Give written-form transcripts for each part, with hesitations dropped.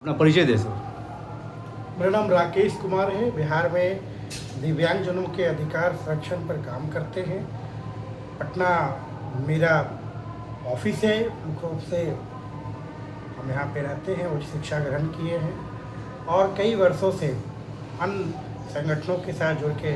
अपना परिचय दे सर। मेरा नाम राकेश कुमार है। बिहार में दिव्यांगजनों के अधिकार संरक्षण पर काम करते हैं। पटना मेरा ऑफिस है। मुख्य रूप से हम यहाँ पे रहते हैं, उच्च शिक्षा ग्रहण किए हैं और कई वर्षों से अन्य संगठनों के साथ जुड़ के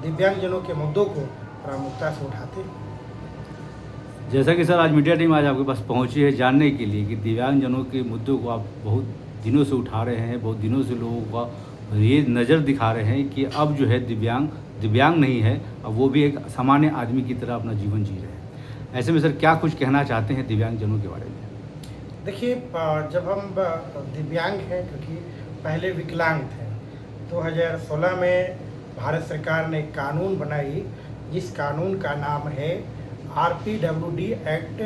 दिव्यांगजनों के मुद्दों को प्रामुख्यता से उठाते हैं। जैसा कि सर आज मीडिया टीम आज आपके पास पहुंची है जानने के लिए कि दिव्यांगजनों के मुद्दों को आप बहुत दिनों से उठा रहे हैं, बहुत दिनों से लोगों का ये नज़र दिखा रहे हैं कि अब जो है दिव्यांग नहीं है, अब वो भी एक सामान्य आदमी की तरह अपना जीवन जी रहे हैं। ऐसे में सर क्या कुछ कहना चाहते हैं दिव्यांगजनों के बारे में? देखिए, जब हम दिव्यांग हैं, क्योंकि पहले विकलांग थे, 2016 में भारत सरकार ने एक कानून बनाई जिस कानून का नाम है RPWD एक्ट,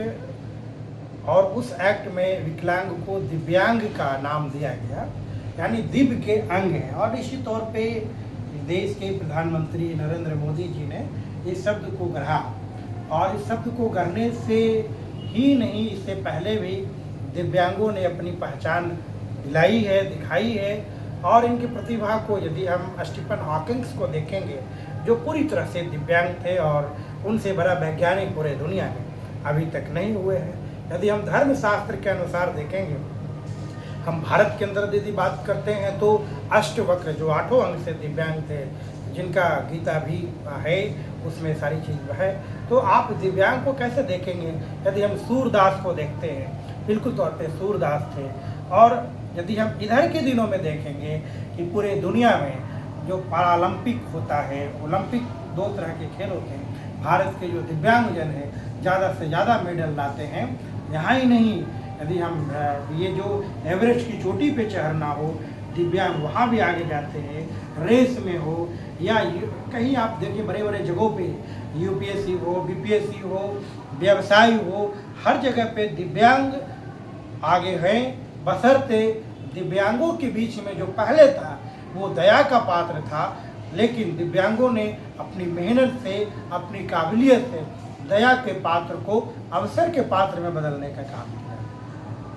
और उस एक्ट में विकलांग को दिव्यांग का नाम दिया गया, यानी दिव्य के अंग हैं। और इसी तौर पे देश के प्रधानमंत्री नरेंद्र मोदी जी ने इस शब्द को गढ़ा, और इस शब्द को गढ़ने से ही नहीं, इससे पहले भी दिव्यांगों ने अपनी पहचान दिलाई है, दिखाई है। और इनकी प्रतिभा को यदि हम स्टीफन हॉकिंग्स को देखेंगे, जो पूरी तरह से दिव्यांग थे और उनसे बड़ा वैज्ञानिक पूरे दुनिया में अभी तक नहीं हुए हैं। यदि हम धर्मशास्त्र के अनुसार देखेंगे, हम भारत के अंदर यदि बात करते हैं तो अष्टवक्र जो 8 अंग से दिव्यांग थे, जिनका गीता भी है, उसमें सारी चीज़ है। तो आप दिव्यांग को कैसे देखेंगे? यदि हम सूरदास को देखते हैं, बिल्कुल तौर पे सूरदास थे। और यदि हम इधर के दिनों में देखेंगे कि पूरे दुनिया में जो पैरालंपिक होता है, ओलंपिक 2 तरह के खेल होते हैं, भारत के जो दिव्यांगजन हैं ज़्यादा से ज़्यादा मेडल लाते हैं। यहाँ ही नहीं, यदि हम ये जो एवरेस्ट की चोटी पे चढ़ना हो, दिव्यांग वहाँ भी आगे जाते हैं। रेस में हो या कहीं आप देखिए बड़े बड़े जगहों पे, UPSC हो, BPSC हो, व्यवसाय हो, हर जगह पे दिव्यांग आगे हैं। बशर्ते दिव्यांगों के बीच में जो पहले था वो दया का पात्र था, लेकिन दिव्यांगों ने अपनी मेहनत से, अपनी काबिलियत से दया के पात्र को अवसर के पात्र में बदलने का काम किया।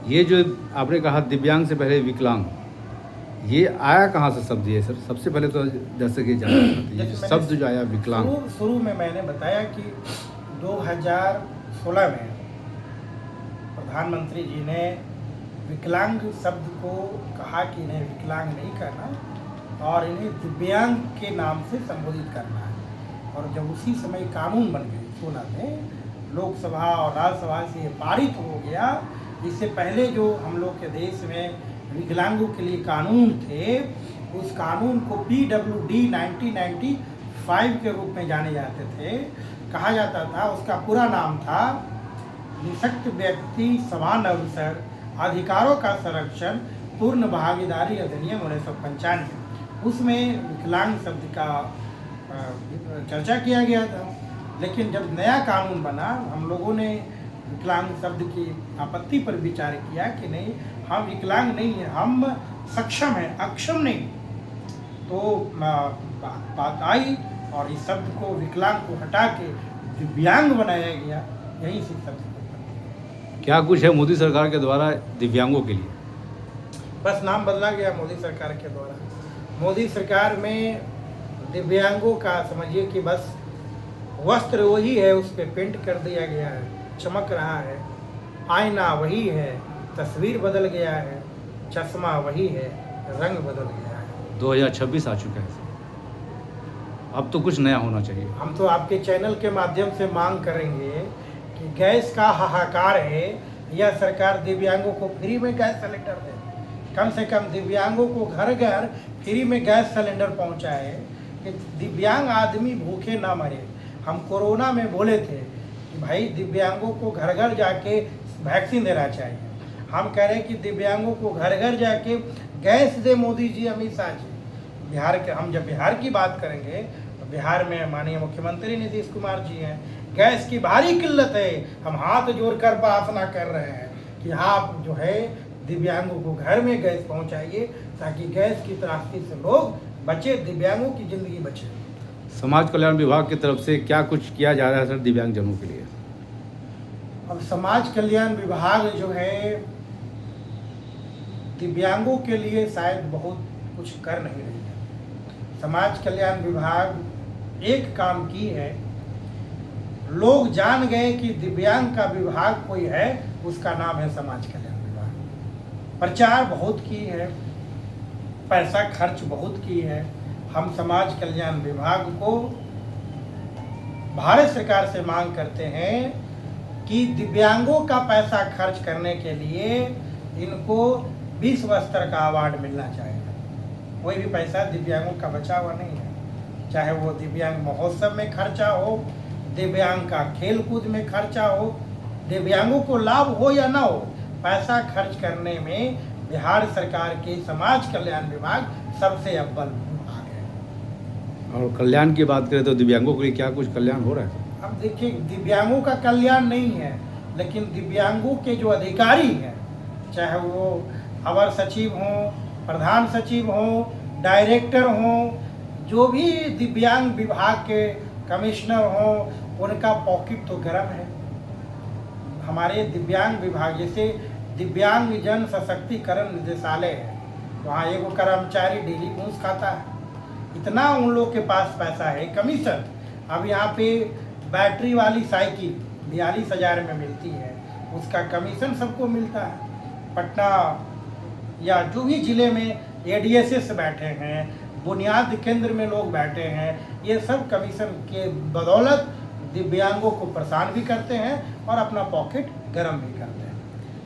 ये जो आपने कहा दिव्यांग से पहले विकलांग, ये आया कहाँ से शब्द? ये सर सबसे पहले तो जैसे कि जानना चाहते हैं, ये शब्द जो आया विकलांग, शुरू में मैंने बताया कि 2016 में प्रधानमंत्री जी ने विकलांग शब्द को कहा कि इन्हें विकलांग नहीं करना और इन्हें दिव्यांग के नाम से संबोधित करना है। और जब उसी समय कानून बन गए 16 में, लोकसभा और राज्यसभा से ये पारित हो गया। इससे पहले जो हम लोग के देश में विकलांगों के लिए कानून थे, उस कानून को PWD 1995 के रूप में जाने जाते थे, कहा जाता था। उसका पूरा नाम था निःशक्त व्यक्ति समान अवसर अधिकारों का संरक्षण पूर्ण भागीदारी अधिनियम 1995। उसमें विकलांग शब्द का चर्चा किया गया था। लेकिन जब नया कानून बना, हम लोगों ने विकलांग शब्द की आपत्ति पर विचार किया कि नहीं, हम विकलांग नहीं हैं, हम सक्षम हैं, अक्षम नहीं। तो बात आई और इस शब्द को, विकलांग को हटा के दिव्यांग बनाया गया। यही से शब्द क्या कुछ है मोदी सरकार के द्वारा दिव्यांगों के लिए? बस नाम बदला गया मोदी सरकार के द्वारा। मोदी सरकार में दिव्यांगों का समझिए कि बस वस्त्र वही है, उस पर पेंट कर दिया गया है, चमक रहा है। आईना वही है, तस्वीर बदल गया है। चश्मा वही है, रंग बदल गया है। 2026 आ चुका है, अब तो कुछ नया होना चाहिए। हम तो आपके चैनल के माध्यम से मांग करेंगे कि गैस का हाहाकार है, यह सरकार दिव्यांगों को फ्री में गैस सिलेंडर दे। कम से कम दिव्यांगों को घर घर फ्री में गैस सिलेंडर पहुंचाए कि दिव्यांग आदमी भूखे ना मरे। हम कोरोना में बोले थे कि भाई दिव्यांगों को घर घर जाके वैक्सीन देना चाहिए। हम कह रहे हैं कि दिव्यांगों को घर घर जाके गैस दे मोदी जी, अमित शाह जी। बिहार के, हम जब बिहार की बात करेंगे तो बिहार में माननीय मुख्यमंत्री नीतीश कुमार जी हैं। गैस की भारी किल्लत है। हम हाथ जोड़कर प्रार्थना कर रहे हैं कि आप जो है दिव्यांगों को घर में गैस पहुंचाइए, ताकि गैस की त्रासदी से लोग बचे, दिव्यांगों की ज़िंदगी बचे। समाज कल्याण विभाग की तरफ से क्या कुछ किया जा रहा है सर दिव्यांगजनों के लिए? अब समाज कल्याण विभाग जो है दिव्यांगों के लिए शायद बहुत कुछ कर नहीं रही है। समाज कल्याण विभाग एक काम की है, लोग जान गए कि दिव्यांग का विभाग कोई है, उसका नाम है समाज कल्याण विभाग। प्रचार बहुत की है, पैसा खर्च बहुत की है। हम समाज कल्याण विभाग को भारत सरकार से मांग करते हैं कि दिव्यांगों का पैसा खर्च करने के लिए इनको विश्व स्तर का अवार्ड मिलना चाहिए। कोई भी पैसा दिव्यांगों का बचा हुआ नहीं है, चाहे वो दिव्यांग महोत्सव में खर्चा हो, दिव्यांग का खेल कूद में खर्चा हो, दिव्यांगों को लाभ हो या ना हो, पैसा खर्च करने में बिहार सरकार के समाज कल्याण विभाग सबसे अव्वल विभाग है। और कल्याण की बात करें तो दिव्यांगों के लिए क्या कुछ कल्याण हो रहा है? अब देखिए, दिव्यांगों का कल्याण नहीं है, लेकिन दिव्यांगों के जो अधिकारी हैं, चाहे वो अवर सचिव हों, प्रधान सचिव हों, डायरेक्टर हों, जो भी दिव्यांग विभाग के कमिश्नर हों, उनका पॉकेट तो गर्म है। हमारे दिव्यांग विभाग, जैसे दिव्यांग जन सशक्तिकरण निदेशालय है, वहाँ एक कर्मचारी डेली घूस खाता है, इतना उन लोग के पास पैसा है। कमीशन, अब यहाँ पे बैटरी वाली साइकिल 42,000 में मिलती है, उसका कमीशन सबको मिलता है। पटना या जो भी ज़िले में एडीएसएस बैठे हैं, बुनियाद केंद्र में लोग बैठे हैं, ये सब कमीशन के बदौलत दिव्यांगों को परेशान भी करते हैं और अपना पॉकेट गर्म भी करते हैं।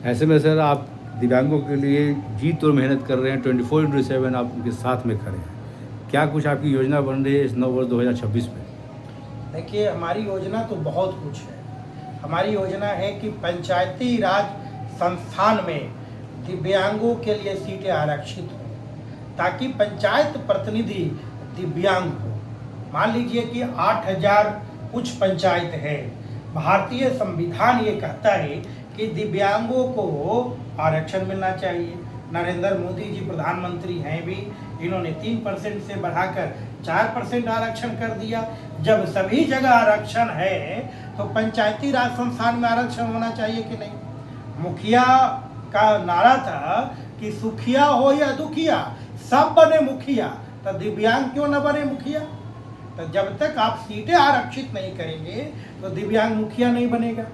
ऐसे में सर, आप दिव्यांगों के लिए जी तोड़ मेहनत कर रहे हैं, 24/7 आप उनके साथ में खड़े हैं। क्या कुछ आपकी योजना बन रही है इस नव वर्ष 2026 में? देखिए, हमारी योजना तो बहुत कुछ है। हमारी योजना है कि पंचायती राज संस्थान में दिव्यांगों के लिए सीटें आरक्षित हों, ताकि पंचायत प्रतिनिधि दिव्यांग हो। मान लीजिए कि 8,000 कुछ पंचायत है, भारतीय संविधान ये कहता है कि दिव्यांगों को आरक्षण मिलना चाहिए। नरेंद्र मोदी जी प्रधानमंत्री हैं भी, इन्होंने 3% से बढ़ाकर 4% आरक्षण कर दिया। जब सभी जगह आरक्षण है तो पंचायती राज संस्थान में आरक्षण होना चाहिए कि नहीं? मुखिया का नारा था कि सुखिया हो या दुखिया सब बने मुखिया, तो दिव्यांग क्यों न बने मुखिया? तो जब तक आप सीटें आरक्षित नहीं करेंगे तो दिव्यांग मुखिया नहीं बनेगा,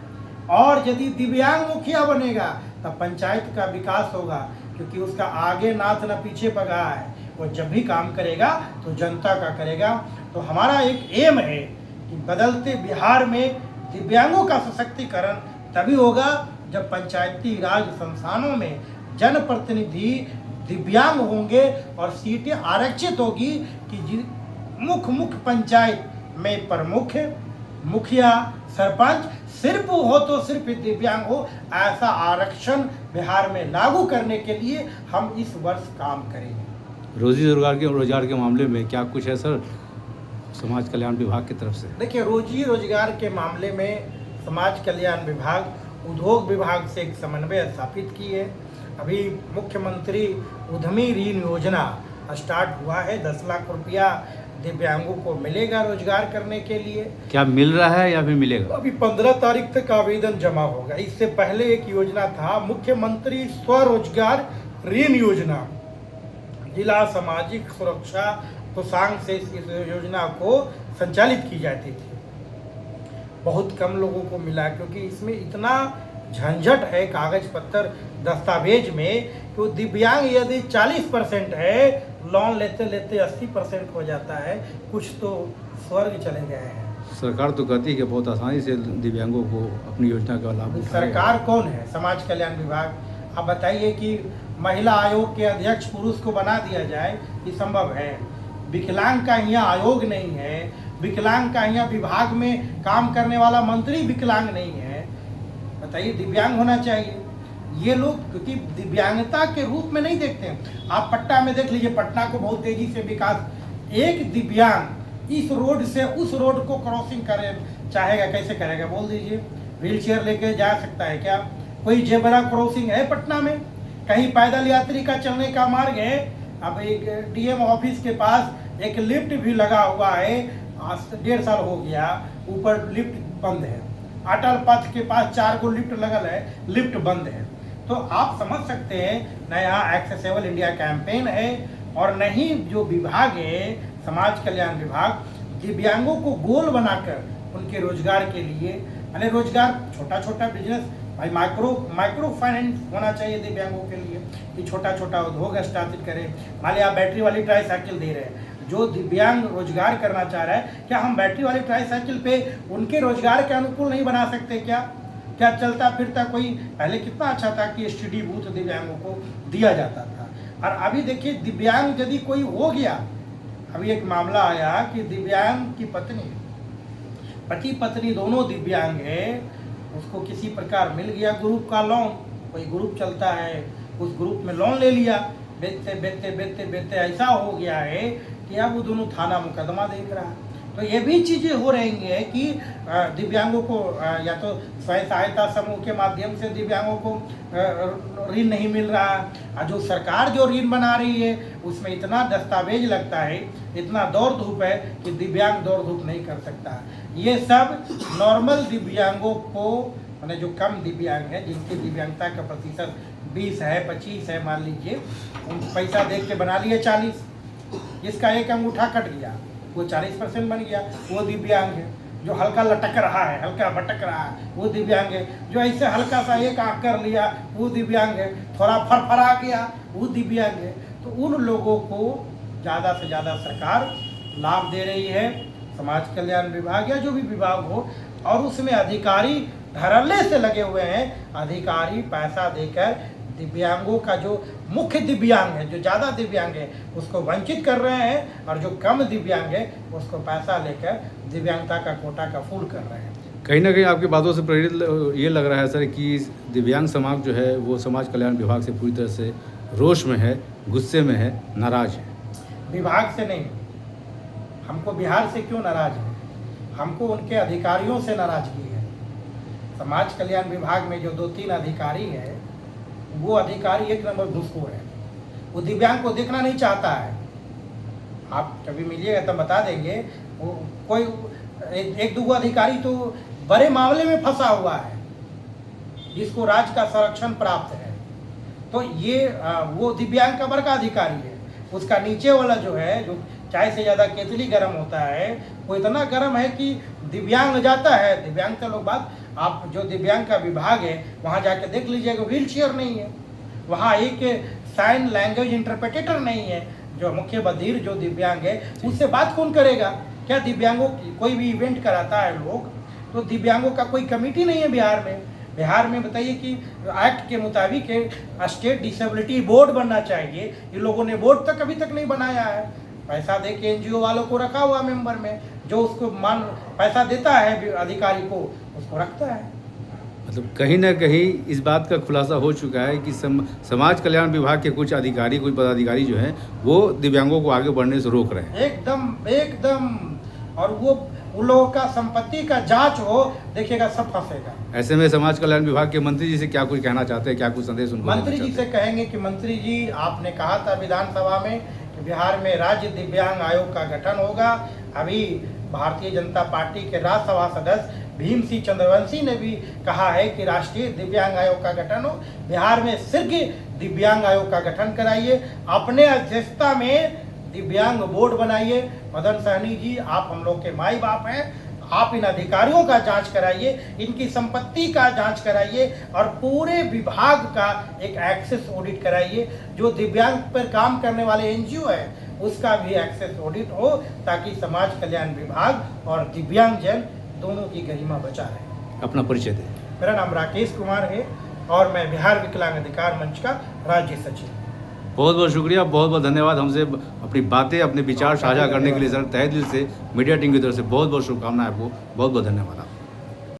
और यदि दिव्यांग मुखिया बनेगा तब पंचायत का विकास होगा, क्योंकि उसका आगे नाथ न पीछे पगा है। वो जब भी काम करेगा तो जनता का करेगा। तो हमारा एक एम है कि बदलते बिहार में दिव्यांगों का सशक्तिकरण तभी होगा जब पंचायती राज संस्थानों में जनप्रतिनिधि दिव्यांग होंगे और सीटें आरक्षित होगी कि मुख्य पंचायत में प्रमुख, मुखिया, सरपंच सिर्फ हो तो सिर्फ दिव्यांग हो। ऐसा आरक्षण बिहार में लागू करने के लिए हम इस वर्ष काम करेंगे। रोजगार के मामले में क्या कुछ है सर समाज कल्याण विभाग की तरफ से? देखिए, रोजगार के मामले में समाज कल्याण विभाग उद्योग विभाग से एक समन्वय स्थापित की है। अभी मुख्यमंत्री उद्यमी ऋण योजना स्टार्ट हुआ है, 10 लाख रुपया दिव्यांगों को मिलेगा रोजगार करने के लिए। क्या मिल रहा है या फिर मिलेगा? अभी 15 तारीख तक आवेदन जमा होगा। इससे पहले एक योजना था, मुख्यमंत्री स्वरोजगार ऋण योजना, जिला सामाजिक सुरक्षा कोषांग से इस योजना को संचालित की जाती थी। बहुत कम लोगों को मिला, क्योंकि इसमें इतना झंझट है कागज पत्तर दस्तावेज में, तो दिव्यांग यदि 40% है, लोन लेते लेते 80% हो जाता है। कुछ तो स्वर्ग चले गए हैं। सरकार तो कहती है कि बहुत आसानी से दिव्यांगों को अपनी योजना का लाभ उठाएगा। सरकार कौन है? समाज कल्याण विभाग। आप बताइए कि महिला आयोग के अध्यक्ष पुरुष को बना दिया जाए, ये संभव है? विकलांग का यहाँ आयोग नहीं है, विकलांग का यहाँ विभाग में काम करने वाला मंत्री विकलांग नहीं है। बताइए, दिव्यांग होना चाहिए। ये लोग क्योंकि दिव्यांगता के रूप में नहीं देखते हैं। आप पटना में देख लीजिए, पटना को बहुत तेजी से विकास, एक दिव्यांग इस रोड से उस रोड को क्रॉसिंग करे चाहेगा, कैसे करेगा? बोल दीजिए। व्हील चेयर लेके जा सकता है क्या? कोई जेबरा क्रॉसिंग है पटना में? कहीं पैदल यात्री का चलने का मार्ग है? अब एक डीएम ऑफिस के पास एक लिफ्ट भी लगा हुआ है, 1.5 साल हो गया, ऊपर लिफ्ट बंद है। अटल पथ के पास 4 गो लिफ्ट लगल है, लिफ्ट बंद है। तो आप समझ सकते हैं न यहाँ एक्सेसिबल इंडिया कैंपेन है और न ही जो विभाग है समाज कल्याण विभाग दिव्यांगों को गोल बनाकर उनके रोजगार के लिए, यानी रोजगार छोटा छोटा बिजनेस भाई माइक्रो फाइनेंस होना चाहिए दिव्यांगों के लिए कि छोटा छोटा उद्योग स्थापित करें। मान लिया आप बैटरी वाली ट्राईसाइकिल दे रहे हैं, जो दिव्यांग रोजगार करना चाह रहा है, क्या हम बैटरी वाली ट्राईसाइकिल पे उनके रोजगार के अनुकूल नहीं बना सकते क्या चलता फिरता कोई, पहले कितना अच्छा था कि एसटीडी बूथ दिव्यांगों को दिया जाता था। और अभी देखिए दिव्यांग यदि कोई हो गया, अभी एक मामला आया कि दिव्यांग की पति पत्नी दोनों दिव्यांग है, उसको किसी प्रकार मिल गया ग्रुप का लोन, कोई ग्रुप चलता है, उस ग्रुप में लोन ले लिया, बेचते ऐसा हो गया है कि अब वो दोनों थाना मुकदमा देख रहा है। तो ये भी चीज़ें हो रही हैं कि दिव्यांगों को या तो स्वयं सहायता समूह के माध्यम से दिव्यांगों को ऋण नहीं मिल रहा है, और जो सरकार जो ऋण बना रही है उसमें इतना दस्तावेज लगता है, इतना दौड़ धूप है कि दिव्यांग दौड़ धूप नहीं कर सकता। ये सब नॉर्मल दिव्यांगों को, मैंने जो कम दिव्यांग है, जिनकी दिव्यांगता का प्रतिशत 20 है 25 है मान लीजिए, उन पैसा देख के बना लिए 40, जिसका एक अंगूठा कट गया वो 40% बन गया, वो दिव्यांग है। जो हल्का लटक रहा है, हल्का भटक रहा है, वो दिव्यांग है। जो ऐसे हल्का सा एक आँख कर लिया वो दिव्यांग है, थोड़ा फरफरा गया वो दिव्यांग है। तो उन लोगों को ज़्यादा से ज़्यादा सरकार लाभ दे रही है, समाज कल्याण विभाग या जो भी विभाग हो, और उसमें अधिकारी धड़ल्ले से लगे हुए हैं। अधिकारी पैसा देकर दिव्यांगों का, जो मुख्य दिव्यांग है, जो ज़्यादा दिव्यांग है, उसको वंचित कर रहे हैं, और जो कम दिव्यांग है उसको पैसा लेकर दिव्यांगता का कोटा का फूल कर रहे हैं। कहीं ना कहीं आपकी बातों से प्रेरित ये लग रहा है सर कि दिव्यांग समाज जो है वो समाज कल्याण विभाग से पूरी तरह से रोष में है, गुस्से में है, नाराज है। विभाग से नहीं, हमको बिहार से क्यों नाराज है, हमको उनके अधिकारियों से नाराजगी है। समाज कल्याण विभाग में जो 2-3 अधिकारी है, वो अधिकारी एक नंबर घूसखोर है। वो दिव्यांग को देखना नहीं चाहता है। आप कभी मिलिएगा तब बता देंगे। वो कोई एक दो अधिकारी तो बड़े मामले में फंसा हुआ है, जिसको राज्य का संरक्षण प्राप्त है। तो ये वो दिव्यांग का बड़का अधिकारी है। उसका नीचे वाला जो है, जो चाय से ज़्यादा केतली गर्म होता है, वो इतना गर्म है कि दिव्यांग जाता है। दिव्यांग का लोग बात, आप जो दिव्यांग का विभाग है वहाँ जाके देख लीजिएगा, व्हील चेयर नहीं है, वहाँ एक साइन लैंग्वेज इंटरप्रेटेटर नहीं है। जो मुख्य बधिर जो दिव्यांग है उससे बात कौन करेगा? क्या दिव्यांगों की कोई भी इवेंट कराता है लोग, तो दिव्यांगों का कोई कमेटी नहीं है बिहार में बताइए कि एक्ट के मुताबिक स्टेट डिसेबिलिटी बोर्ड बनना चाहिए। इन लोगों ने बोर्ड तक अभी तक नहीं बनाया है। पैसा दे के एनजीओ वालों को रखा हुआ मेंबर में, जो उसको पैसा देता है अधिकारी को, उसको रखता है। मतलब कहीं ना कहीं इस बात का खुलासा हो चुका है कि समाज कल्याण विभाग के कुछ अधिकारी, कुछ पदाधिकारी जो हैं वो दिव्यांगों को आगे बढ़ने से रोक रहे हैं। एकदम। और वो उन लोगों का संपत्ति का जांच हो, देखिएगा सब फंसेगा। ऐसे में समाज कल्याण विभाग के मंत्री जी से क्या कुछ कहना चाहते हैं, क्या कुछ संदेश उनको? मंत्री जी से कहेंगे कि मंत्री जी, आपने कहा था विधानसभा में कि बिहार में राज्य दिव्यांग आयोग का गठन होगा। अभी भारतीय जनता पार्टी के राज्यसभा सदस्य भीम सिंह चंद्रवंशी ने भी कहा है कि राष्ट्रीय दिव्यांग आयोग का गठन हो। बिहार में शीघ्र दिव्यांग आयोग का गठन कराइए, अपने अध्यक्षता में दिव्यांग बोर्ड बनाइए। मदन सहनी जी, आप हम लोग के माई बाप हैं, आप इन अधिकारियों का जांच कराइए, इनकी संपत्ति का जांच कराइए, और पूरे विभाग का एक एक्सेस ऑडिट कराइए। जो दिव्यांग पर काम करने वाले एनजीओ है उसका भी एक्सेस ऑडिट हो, ताकि समाज कल्याण विभाग और दिव्यांगजन दोनों की गरिमा बचा रहे। अपना परिचय दें। मेरा नाम राकेश कुमार है और मैं बिहार विकलांग अधिकार मंच का राज्य सचिव। बहुत बहुत शुक्रिया, बहुत बहुत धन्यवाद हमसे अपनी बातें, अपने विचार साझा करने के लिए सर। तहे दिल से मीडिया टीम की तरफ से बहुत बहुत शुभकामनाएं आपको। बहुत बहुत धन्यवाद।